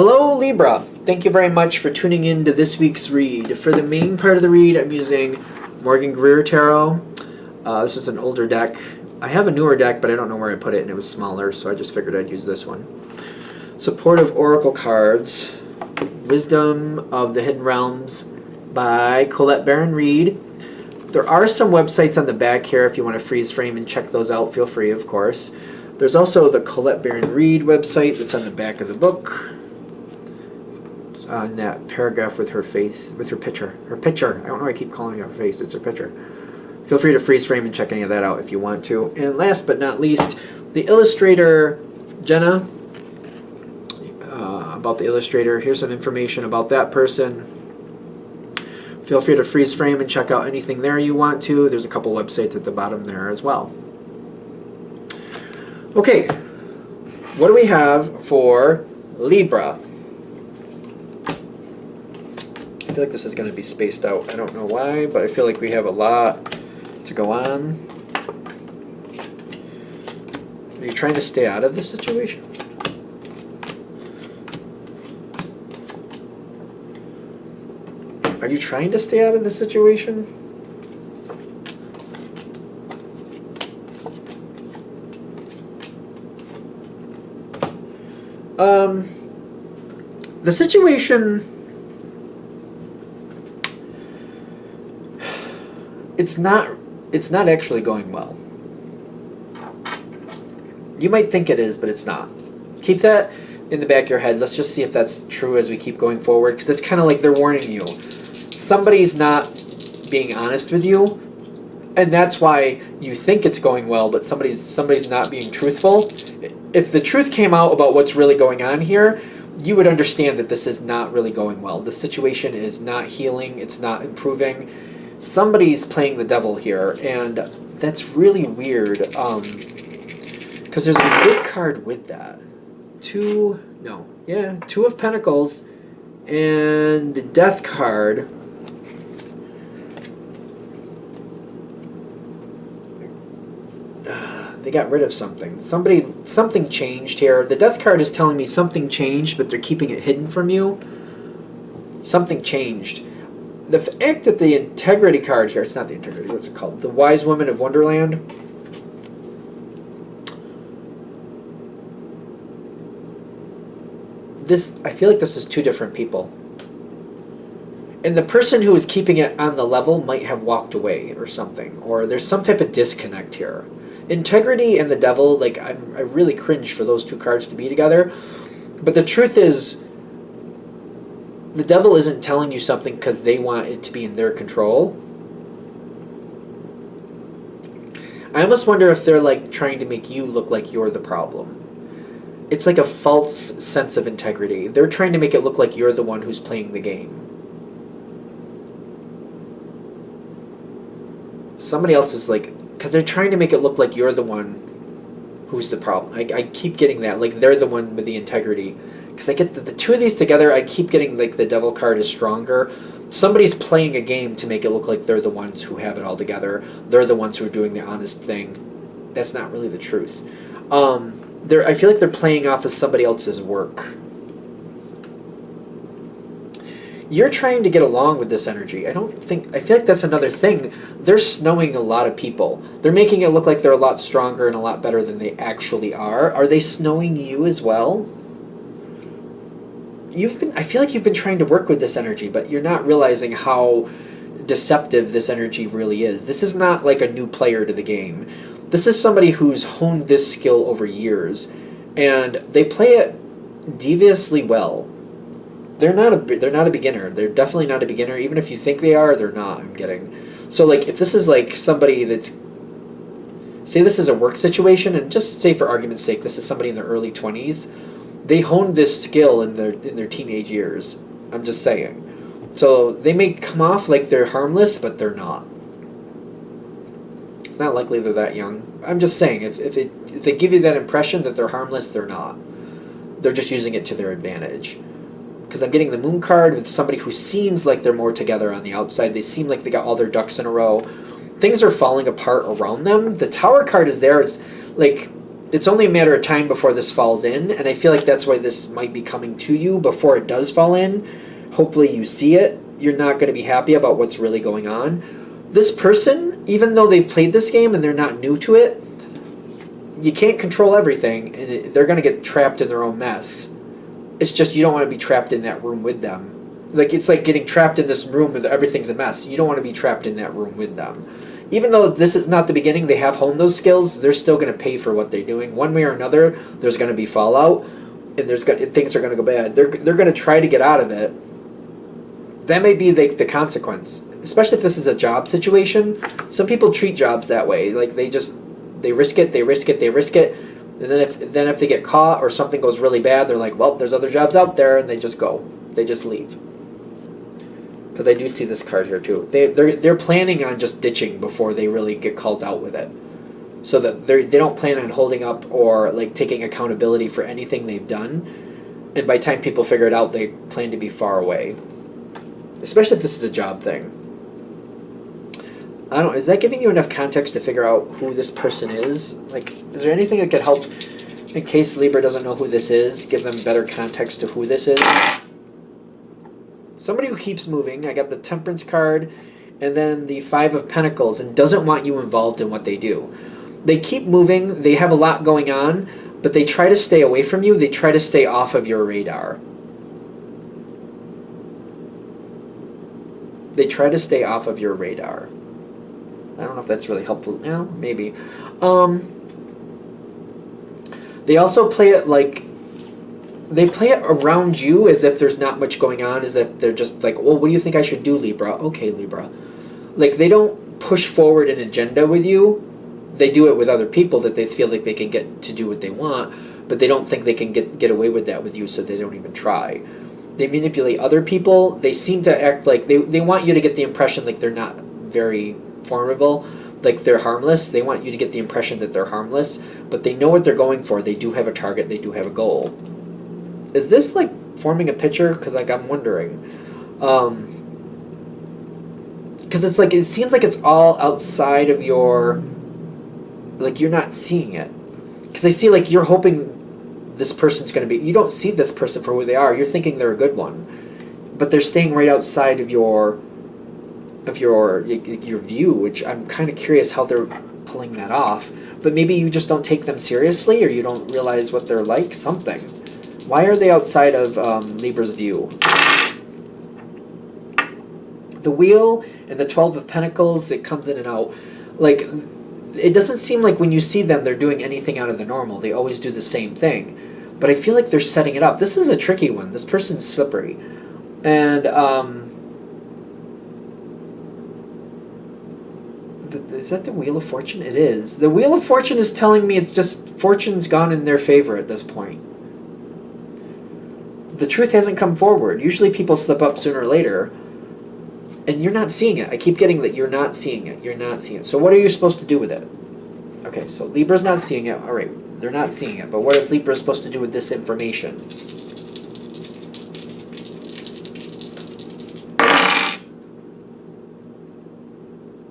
Hello Libra, thank you very much for tuning in to this week's read. For the main part of the read, I'm using Morgan Greer Tarot. This is an older deck. I have a newer deck, but I don't know where I put it, and it was smaller, so I just figured I'd use this one. Supportive Oracle Cards, Wisdom of the Hidden Realms by Colette Baron Reed. There are some websites on the back here if you want to freeze frame and check those out. Feel free, of course. There's also the Colette Baron Reed website that's on the back of the book. On that paragraph with her face, with her picture. Her picture. I don't know why I keep calling it her face. It's her picture. Feel free to freeze frame and check any of that out if you want to. And last but not least, the illustrator, Jenna. About the illustrator. Here's some information about that person. Feel free to freeze frame and check out anything there you want to. There's a couple websites at the bottom there as well. Okay. What do we have for Libra? I feel like this is going to be spaced out. I don't know why, but I feel like we have a lot to go on. Are you trying to stay out of this situation? Are you trying to stay out of the situation? The situation... It's not actually going well. You might think it is, but it's not. Keep that in the back of your head. Let's just see if that's true as we keep going forward, because it's kind of like they're warning you. Somebody's not being honest with you, and that's why you think it's going well, but somebody's not being truthful. If the truth came out about what's really going on here, you would understand that this is not really going well. The situation is not healing. It's not improving. Somebody's playing the devil here, and that's really weird, because there's a good card with that. Two of Pentacles, and the Death card. They got rid of something. Something changed here. The Death card is telling me something changed, but they're keeping it hidden from you. Something changed. The fact that the Integrity card here, it's not the Integrity, what's it called? The Wise Woman of Wonderland. I feel like this is two different people. And the person who is keeping it on the level might have walked away or something. Or there's some type of disconnect here. Integrity and the Devil, like, I really cringe for those two cards to be together. But the truth is, the Devil isn't telling you something because they want it to be in their control. I almost wonder if they're like trying to make you look like you're the problem. It's like a false sense of integrity. They're trying to make it look like you're the one who's playing the game. Somebody else is like, because they're trying to make it look like you're the one who's the problem. I keep getting that, like they're the one with the integrity. Because I get the two of these together, I keep getting like the Devil card is stronger. Somebody's playing a game to make it look like they're the ones who have it all together. They're the ones who are doing the honest thing. That's not really the truth. I feel like they're playing off of somebody else's work. You're trying to get along with this energy. I feel like that's another thing. They're snowing a lot of people. They're making it look like they're a lot stronger and a lot better than they actually are. Are they snowing you as well? I feel like you've been trying to work with this energy, but you're not realizing how deceptive this energy really is. This is not like a new player to the game. This is somebody who's honed this skill over years, and they play it deviously well. They're not a beginner. They're definitely not a beginner. Even if you think they are, they're not. I'm getting. So like if this is like somebody that's, say this is a work situation, and just say for argument's sake, this is somebody in their early 20s. They honed this skill in their teenage years. I'm just saying. So they may come off like they're harmless, but they're not. It's not likely they're that young. I'm just saying, if they give you that impression that they're harmless, they're not. They're just using it to their advantage. Because I'm getting the Moon card with somebody who seems like they're more together on the outside. They seem like they got all their ducks in a row. Things are falling apart around them. The Tower card is there. It's like it's only a matter of time before this falls in, and I feel like that's why this might be coming to you before it does fall in. Hopefully you see it. You're not going to be happy about what's really going on. This person, even though they've played this game and they're not new to it, you can't control everything, and they're going to get trapped in their own mess. It's just you don't want to be trapped in that room with them. Like, it's like getting trapped in this room where everything's a mess. You don't want to be trapped in that room with them. Even though this is not the beginning, they have honed those skills, they're still going to pay for what they're doing. One way or another, there's going to be fallout, and things are going to go bad. They're going to try to get out of it. That may be the consequence, especially if this is a job situation. Some people treat jobs that way. Like, they risk it, and then if they get caught or something goes really bad, they're like, well, there's other jobs out there, and they just go. They just leave. Because I do see this card here too. They're planning on just ditching before they really get called out with it, so that they don't plan on holding up or like taking accountability for anything they've done. And by the time people figure it out, they plan to be far away. Especially if this is a job thing. I don't. Is that giving you enough context to figure out who this person is? Like, is there anything that could help in case Libra doesn't know who this is? Give them better context to who this is. Somebody who keeps moving. I got the Temperance card and then the Five of Pentacles and doesn't want you involved in what they do. They keep moving. They have a lot going on, but they try to stay away from you. They try to stay off of your radar. They try to stay off of your radar. I don't know if that's really helpful. Yeah, maybe. They also play it like... They play it around you as if there's not much going on, as if they're just like, well, what do you think I should do, Libra? Okay, Libra. Like, they don't push forward an agenda with you. They do it with other people that they feel like they can get to do what they want, but they don't think they can get away with that with you, so they don't even try. They manipulate other people. They seem to act like they want you to get the impression like they're not very formidable, like they're harmless. They want you to get the impression that they're harmless, but they know what they're going for. They do have a target. They do have a goal. Is this like forming a picture? Because like I'm wondering, because it's like it seems like it's all outside of your, like you're not seeing it. Because I see like you're hoping this person's going to be. You don't see this person for who they are. You're thinking they're a good one, but they're staying right outside of your view. Which I'm kind of curious how they're pulling that off. But maybe you just don't take them seriously, or you don't realize what they're like. Something. Why are they outside of Libra's view? The Wheel and the 12 of Pentacles that comes in and out. Like, it doesn't seem like when you see them, they're doing anything out of the normal. They always do the same thing. But I feel like they're setting it up. This is a tricky one. This person's slippery. And, is that the Wheel of Fortune? It is. The Wheel of Fortune is telling me it's just fortune's gone in their favor at this point. The truth hasn't come forward. Usually people slip up sooner or later, and you're not seeing it. I keep getting that you're not seeing it. You're not seeing it. So what are you supposed to do with it? Okay, so Libra's not seeing it. All right, they're not seeing it. But what is Libra supposed to do with this information?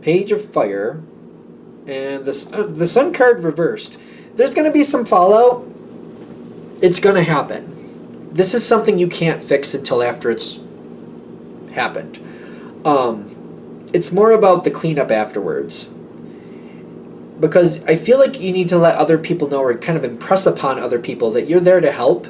Page of Fire, and the Sun card reversed. There's going to be some fallout. It's going to happen. This is something you can't fix until after it's happened. It's more about the cleanup afterwards. Because I feel like you need to let other people know, or kind of impress upon other people that you're there to help.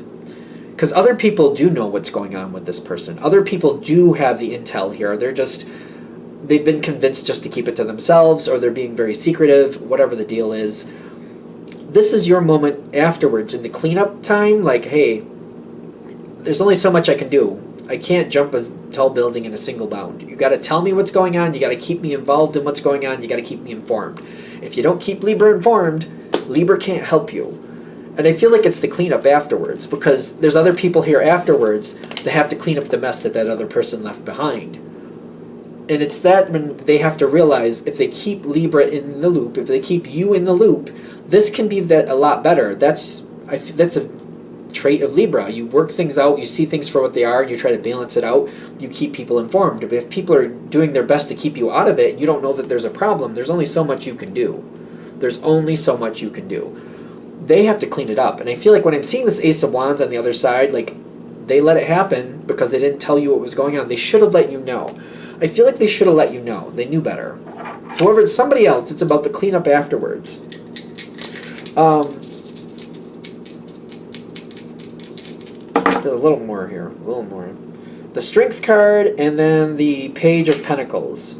Because other people do know what's going on with this person. Other people do have the intel here. They've been convinced just to keep it to themselves, or they're being very secretive, whatever the deal is. This is your moment afterwards in the cleanup time, like, hey, there's only so much I can do. I can't jump a tall building in a single bound. You got to tell me what's going on. You got to keep me involved in what's going on. You got to keep me informed. If you don't keep Libra informed, Libra can't help you. And I feel like it's the cleanup afterwards, because there's other people here afterwards that have to clean up the mess that other person left behind. And it's that when they have to realize, if they keep Libra in the loop, if they keep you in the loop, this can be that a lot better. That's a trait of Libra. You work things out, you see things for what they are, and you try to balance it out. You keep people informed. But if people are doing their best to keep you out of it, and you don't know that there's a problem, there's only so much you can do. There's only so much you can do. they have to clean it up. And I feel like when I'm seeing this Ace of Wands on the other side, like, they let it happen because they didn't tell you what was going on. They should have let you know. I feel like they should have let you know. They knew better. However, it's somebody else. It's about the cleanup afterwards. A little more here. A little more. The Strength card and then the Page of Pentacles.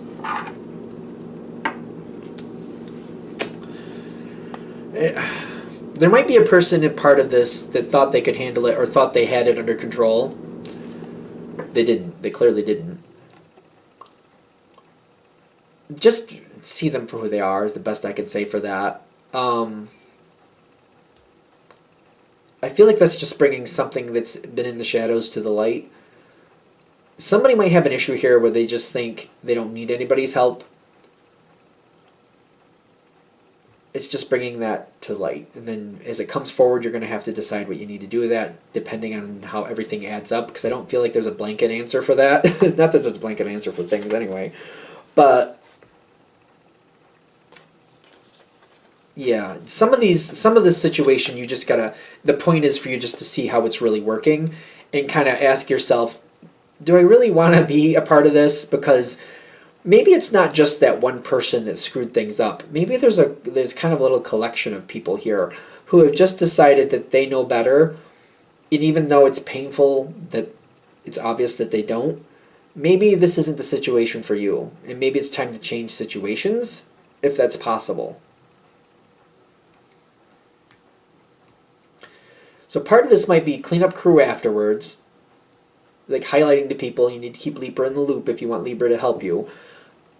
There might be a person in part of this that thought they could handle it or thought they had it under control. They didn't. They clearly didn't. Just see them for who they are is the best I can say for that. I feel like that's just bringing something that's been in the shadows to the light. Somebody might have an issue here where they just think they don't need anybody's help. It's just bringing that to light. And then as it comes forward, you're going to have to decide what you need to do with that, depending on how everything adds up, because I don't feel like there's a blanket answer for that. Not that there's a blanket answer for things anyway. But yeah, some of this situation, you just gotta, the point is for you just to see how it's really working and kind of ask yourself, do I really want to be a part of this? Because maybe it's not just that one person that screwed things up. Maybe there's kind of a little collection of people here who have just decided that they know better, and even though it's painful that it's obvious that they don't, maybe this isn't the situation for you, and maybe it's time to change situations if that's possible. So part of this might be cleanup crew afterwards, like highlighting to people, you need to keep Libra in the loop if you want Libra to help you.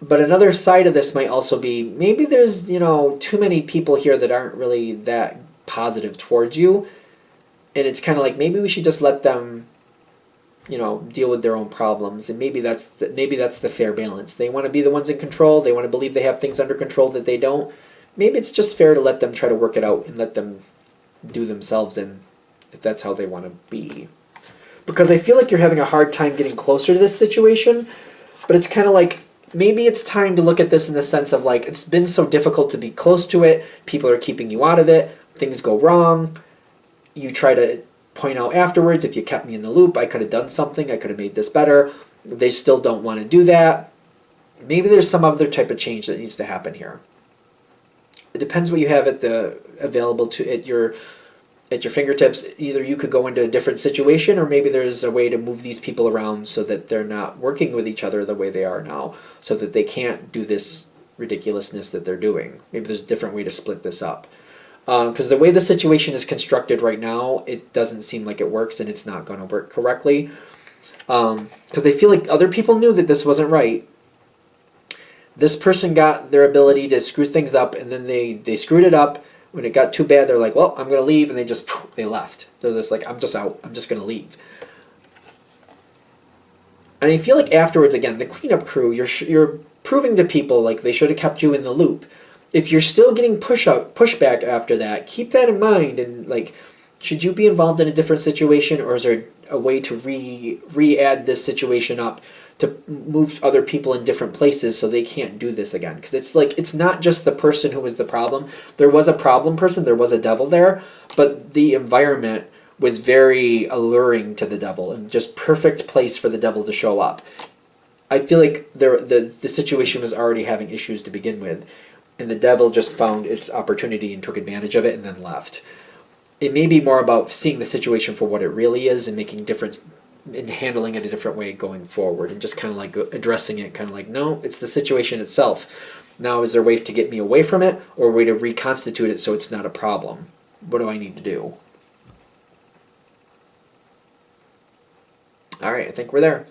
But another side of this might also be, maybe there's, too many people here that aren't really that positive towards you. And it's kind of like, maybe we should just let them, deal with their own problems. And maybe that's the fair balance. They want to be the ones in control. They want to believe they have things under control that they don't. Maybe it's just fair to let them try to work it out and let them do themselves in, if that's how they want to be. Because I feel like you're having a hard time getting closer to this situation, but it's kind of like, maybe it's time to look at this in the sense of like, it's been so difficult to be close to it, people are keeping you out of it, things go wrong, you try to point out afterwards, if you kept me in the loop, I could have done something, I could have made this better, they still don't want to do that. Maybe there's some other type of change that needs to happen here. It depends what you have available at your fingertips. Either you could go into a different situation, or maybe there's a way to move these people around so that they're not working with each other the way they are now, so that they can't do this ridiculousness that they're doing. Maybe there's a different way to split this up. Because the way the situation is constructed right now, it doesn't seem like it works, and it's not going to work correctly. Because they feel like other people knew that this wasn't right. This person got their ability to screw things up, and then they screwed it up. When it got too bad, they're like, well, I'm going to leave, and they left. They're just like, I'm just out. I'm just going to leave. And I feel like afterwards, again, the cleanup crew, you're proving to people like they should have kept you in the loop. If you're still getting pushback after that, keep that in mind. And like, should you be involved in a different situation, or is there a way to re-add this situation up to move other people in different places so they can't do this again? Because it's like, it's not just the person who was the problem. There was a problem person, there was a devil there, but the environment was very alluring to the devil and just perfect place for the devil to show up. I feel like the situation was already having issues to begin with, and the devil just found its opportunity and took advantage of it and then left. It may be more about seeing the situation for what it really is and making difference in handling it a different way going forward, and just kind of like addressing it, kind of like, no, it's the situation itself. Now, is there a way to get me away from it, or a way to reconstitute it so it's not a problem? What do I need to do? All right, I think we're there.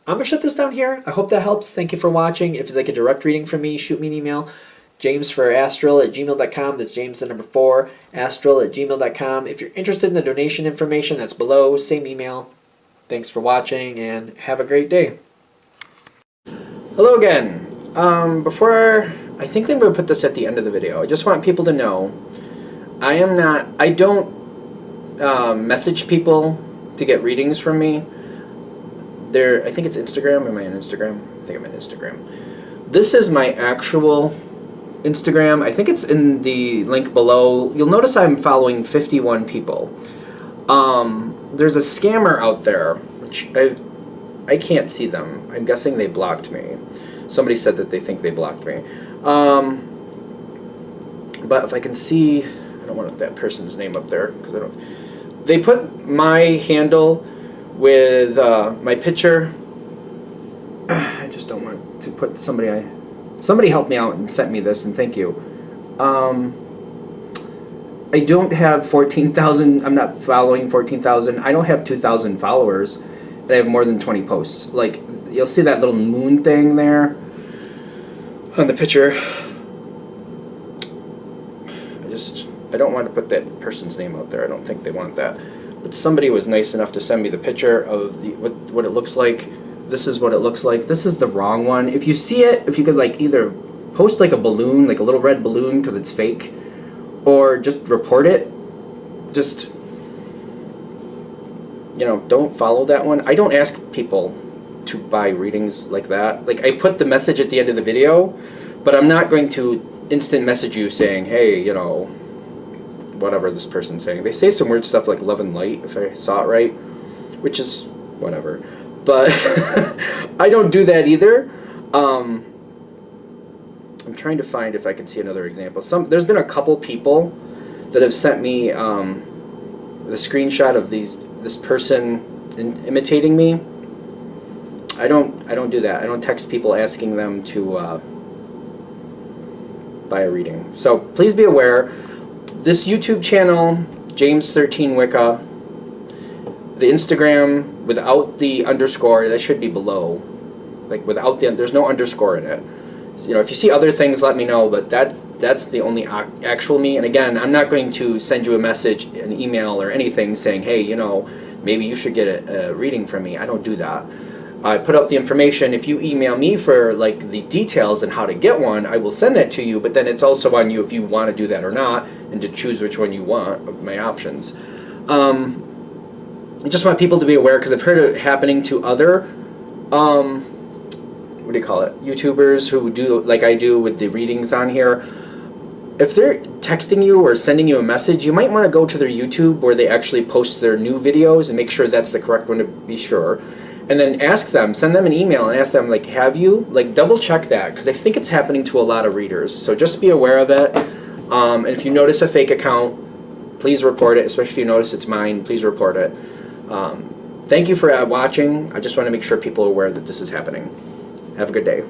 I'm going to shut this down here. I hope that helps. Thank you for watching. If you'd like a direct reading from me, shoot me an email. jamesforastral@gmail.com. That's James the number 4, astral@gmail.com. If you're interested in the donation information, that's below. Same email. Thanks for watching, and have a great day. Hello again. I think I'm going to put this at the end of the video. I just want people to know I don't message people to get readings from me. I think it's Instagram. Am I on Instagram? I think I'm on Instagram. This is my actual Instagram. I think it's in the link below. You'll notice I'm following 51 people. There's a scammer out there, which I can't see them. I'm guessing they blocked me. Somebody said that they think they blocked me. But if I can see, I don't want that person's name up there because I don't. They put my handle with my picture. I just don't want to put somebody. Somebody helped me out and sent me this, and thank you. I don't have 14,000. I'm not following 14,000. I don't have 2,000 followers. And I have more than 20 posts. Like, you'll see that little moon thing there on the picture. I don't want to put that person's name out there. I don't think they want that. But somebody was nice enough to send me the picture of what it looks like. This is what it looks like. This is the wrong one. If you see it, if you could like either post like a balloon, like a little red balloon because it's fake, or just report it. Just, you know, don't follow that one. I don't ask people to buy readings like that. Like, I put the message at the end of the video, but I'm not going to instant message you saying, hey, you know, whatever this person's saying. They say some weird stuff like love and light, if I saw it right, which is whatever. But I don't do that either. I'm trying to find if I can see another example. There's been a couple people that have sent me the screenshot of this person imitating me. I don't do that. I don't text people asking them to buy a reading. So please be aware. This YouTube channel, James13 Wicca, the Instagram without the underscore, that should be below. Like without there's no underscore in it. So, you know, if you see other things, let me know. But that's the only actual me. And again, I'm not going to send you a message, an email, or anything saying, hey, you know, maybe you should get a reading from me. I don't do that. I put up the information. If you email me for like the details and how to get one, I will send that to you. But then it's also on you if you want to do that or not, and to choose which one you want of my options. I just want people to be aware because I've heard it happening to other, what do you call it, YouTubers who do like I do with the readings on here. If they're texting you or sending you a message, you might want to go to their YouTube where they actually post their new videos and make sure that's the correct one to be sure. And then ask them, send them an email and ask them, like, have you? Like, double check that, because I think it's happening to a lot of readers. So just be aware of it. And if you notice a fake account, please report it, especially if you notice it's mine, please report it. Thank you for watching. I just want to make sure people are aware that this is happening. Have a good day.